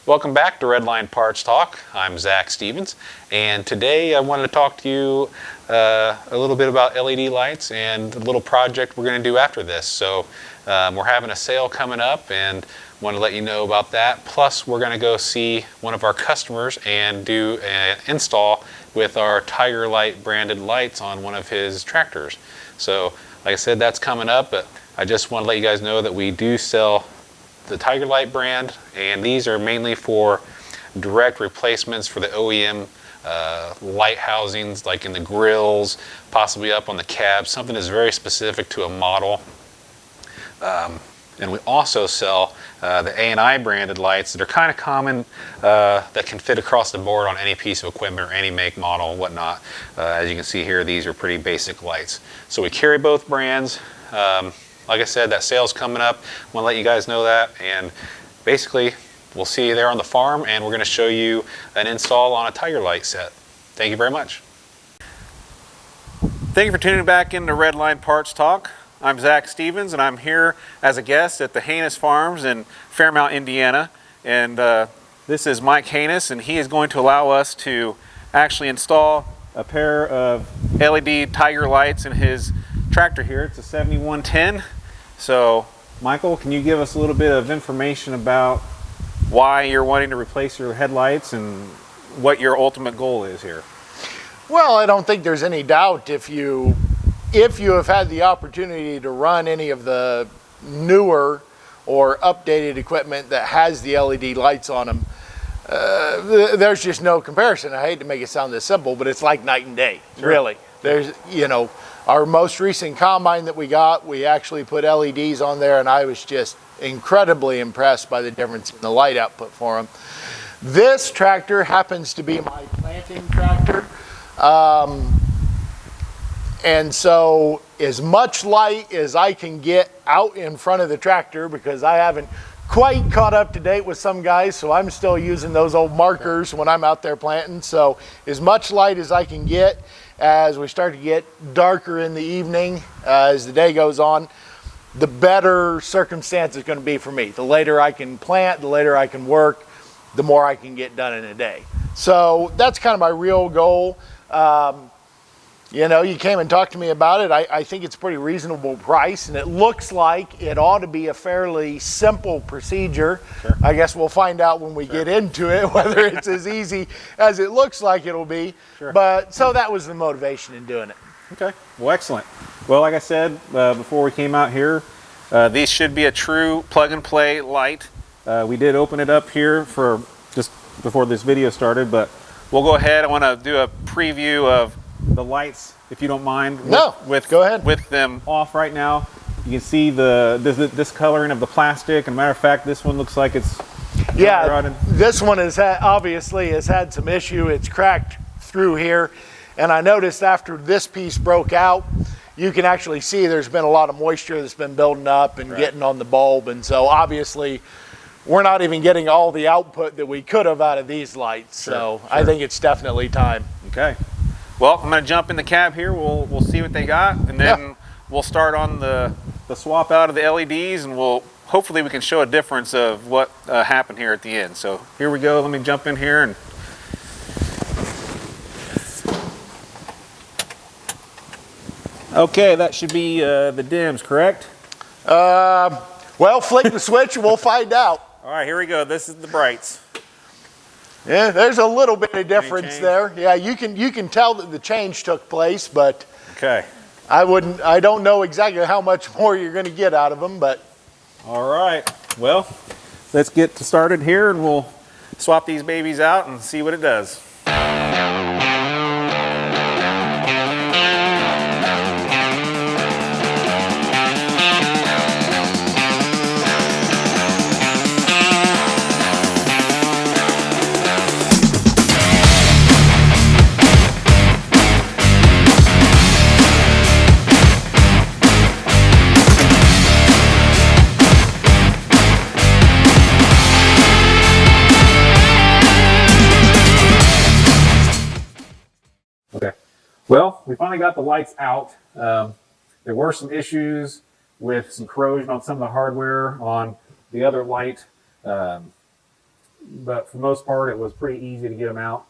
Welcome back to Redline Parts Talk. I'm Zach Stevens, and today I wanted to talk to you a little bit about LED lights and the little project we're going to do after this. So we're having a sale coming up and want to let you know about that. Plus we're going to go see one of our customers and do an install with our Tiger Light branded lights on one of his tractors. So like I said, that's coming up, but I just want to let you guys know that we do sell the Tiger Light brand, and these are mainly for direct replacements for the OEM light housings, like in the grills, possibly up on the cab, something that's very specific to a model. And we also sell the A&I branded lights that are kind of common, that can fit across the board on any piece of equipment or any make, model, and whatnot. As you can see here, these are pretty basic lights. So we carry both brands. Like I said, that sale's coming up. I want to let you guys know that. And basically, we'll see you there on the farm, and we're going to show you an install on a Tiger Light set. Thank you very much. Thank you for tuning back into Redline Parts Talk. I'm Zach Stevens, and I'm here as a guest at the Haynes Farms in Fairmount, Indiana. And this is Mike Haynes, and he is going to allow us to actually install a pair of LED Tiger lights in his tractor here. It's a 7110. So, Michael, can you give us a little bit of information about why you're wanting to replace your headlights and what your ultimate goal is here? Well, I don't think there's any doubt if you have had the opportunity to run any of the newer or updated equipment that has the LED lights on them, there's just no comparison. I hate to make it sound this simple, but it's like night and day, sure. Really. There's, you know, our most recent combine that we got, we actually put LEDs on there, and I was just incredibly impressed by the difference in the light output for them. This tractor happens to be my planting tractor. And so as much light as I can get out in front of the tractor, because I haven't quite caught up to date with some guys, so I'm still using those old markers when I'm out there planting. So as much light as I can get. As we start to get darker in the evening, as the day goes on, the better circumstance is going to be for me. The later I can plant, the later I can work, the more I can get done in a day. So that's kind of my real goal. You know, you came and talked to me about it. I think it's a pretty reasonable price, and it looks like it ought to be a fairly simple procedure. Sure. I guess we'll find out when we get into it whether it's as easy as it looks like it'll be. Sure. But so that was the motivation in doing it. Okay, well, excellent. Well, like I said before we came out here, these should be a true plug-and-play light. We did open it up here for just before this video started, but we'll go ahead. I want to do a preview of the lights, if you don't mind. Go ahead. With them off right now. You can see this coloring of the plastic. And matter of fact, this one looks like it's rotted. This one obviously has had some issue. It's cracked through here, and I noticed after this piece broke out, you can actually see there's been a lot of moisture that's been building up and getting on the bulb, and so obviously we're not even getting all the output that we could have out of these lights. So I think it's definitely time. Okay. Well, I'm going to jump in the cab here. We'll see what they got, and then we'll start on the swap out of the LEDs, and hopefully we can show a difference of what happened here at the end. So here we go. Let me jump in here and okay, that should be the dims, correct? Well, flick the switch and we'll find out. All right, here we go. This is the brights. Yeah, there's a little bit of difference there. Yeah, you can tell that the change took place, but okay. I don't know exactly how much more you're going to get out of them, but all right. Well, let's get started here, and we'll swap these babies out and see what it does. Well, we finally got the lights out. There were some issues with some corrosion on some of the hardware on the other light, but for the most part, it was pretty easy to get them out.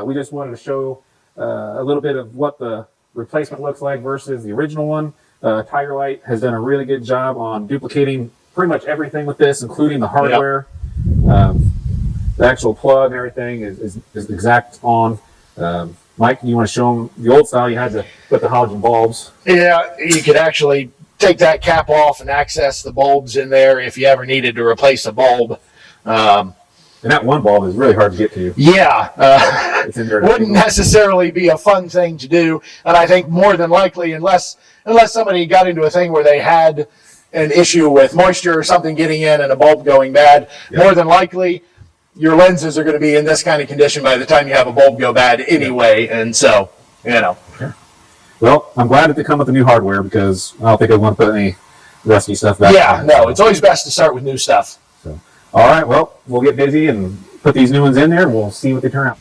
We just wanted to show a little bit of what the replacement looks like versus the original one. Tiger Light has done a really good job on duplicating pretty much everything with this, including the hardware. Yep. The actual plug and everything is exact on. Mike, you want to show them the old style? You had to put the halogen bulbs. Yeah, you could actually take that cap off and access the bulbs in there if you ever needed to replace a bulb. And that one bulb is really hard to get to. Yeah, it's in there wouldn't necessarily be a fun thing to do. And I think more than likely, unless somebody got into a thing where they had an issue with moisture or something getting in and a bulb going bad, yep, more than likely your lenses are going to be in this kind of condition by the time you have a bulb go bad anyway. And so, you know. Well, I'm glad that they come with the new hardware because I don't think I want to put any rusty stuff back. Yeah, no, it's always best to start with new stuff. So, all right, well, we'll get busy and put these new ones in there and we'll see what they turn out.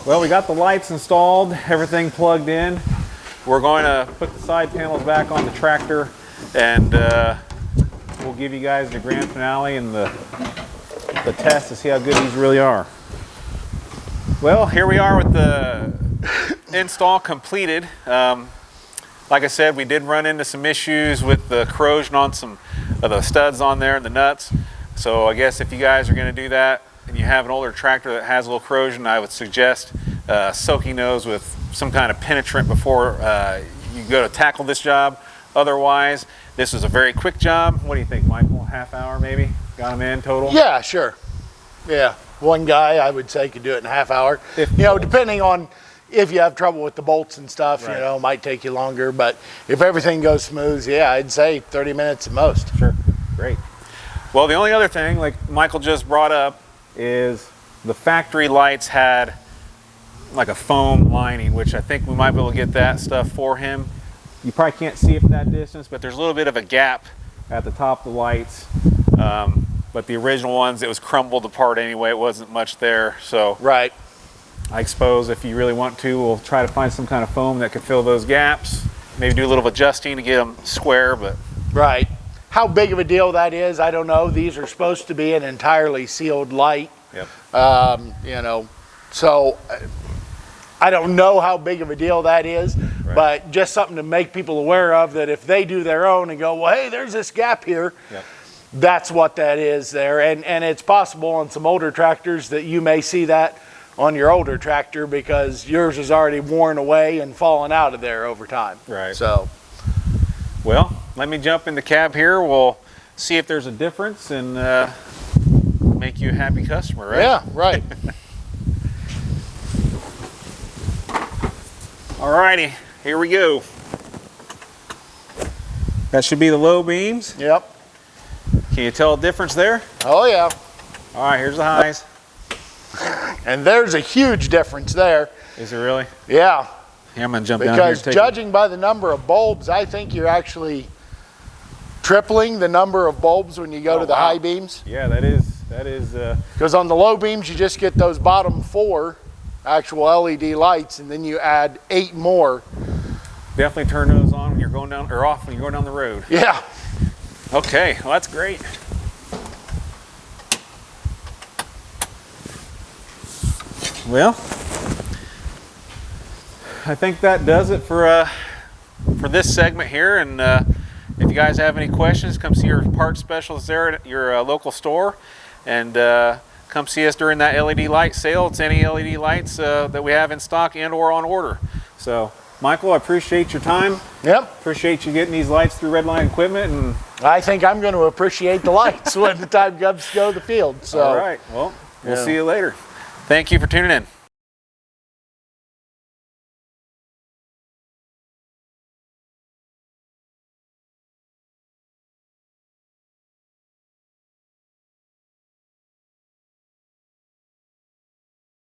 Well, we got the lights installed, everything plugged in. We're going to put the side panels back on the tractor, and we'll give you guys the grand finale and the test to see how good these really are. Well, here we are with the install completed. Like I said, we did run into some issues with the corrosion on some of the studs on there and the nuts. So I guess if you guys are going to do that and you have an older tractor that has a little corrosion, I would suggest soaking those with some kind of penetrant before you go to tackle this job. Otherwise, this is a very quick job. What do you think, Michael? Half hour maybe? Got them in total? Yeah, sure. Yeah, one guy I would say could do it in a half hour. You know, depending on if you have trouble with the bolts and stuff, right, you know, it might take you longer. But if everything goes smooth, yeah, I'd say 30 minutes at most. Sure, great. Well, the only other thing, like Michael just brought up, is the factory lights had like a foam lining, which I think we might be able to get that stuff for him. You probably can't see it from that distance, but there's a little bit of a gap at the top of the lights. But the original ones, it was crumbled apart anyway. It wasn't much there. So right, I suppose if you really want to, we'll try to find some kind of foam that could fill those gaps. Maybe do a little adjusting to get them square, but. Right. How big of a deal that is, I don't know. These are supposed to be an entirely sealed light. Yep. You know, so I don't know how big of a deal that is, right, but just something to make people aware of, that if they do their own and go, well, hey, there's this gap here, yep, that's what that is there. And it's possible on some older tractors that you may see that on your older tractor because yours is already worn away and fallen out of there over time. Right. So, well, let me jump in the cab here. We'll see if there's a difference and make you a happy customer, right? Yeah, right. Alrighty, here we go. That should be the low beams. Yep. Can you tell a difference there? Oh, yeah. All right, here's the highs. And there's a huge difference there. Is there really? Yeah. Yeah, I'm going to jump down here and because take judging by the number of bulbs, I think you're actually tripling the number of bulbs when you go to the high beams. Yeah, that is. Because on the low beams, you just get those bottom 4 actual LED lights, and then you add 8 more. Definitely turn those on when you're going down, or off when you're going down the road. Yeah. Okay, well that's great. Well, I think that does it for this segment here. And if you guys have any questions, come see your parts specialist there at your local store, and come see us during that LED light sale. It's any LED lights that we have in stock and or on order. So Michael, I appreciate your time. Yep. Appreciate you getting these lights through Redline equipment. And I think I'm going to appreciate the lights when the time comes to go to the field. So. all right. Well, we'll see you later. Thank you for tuning in.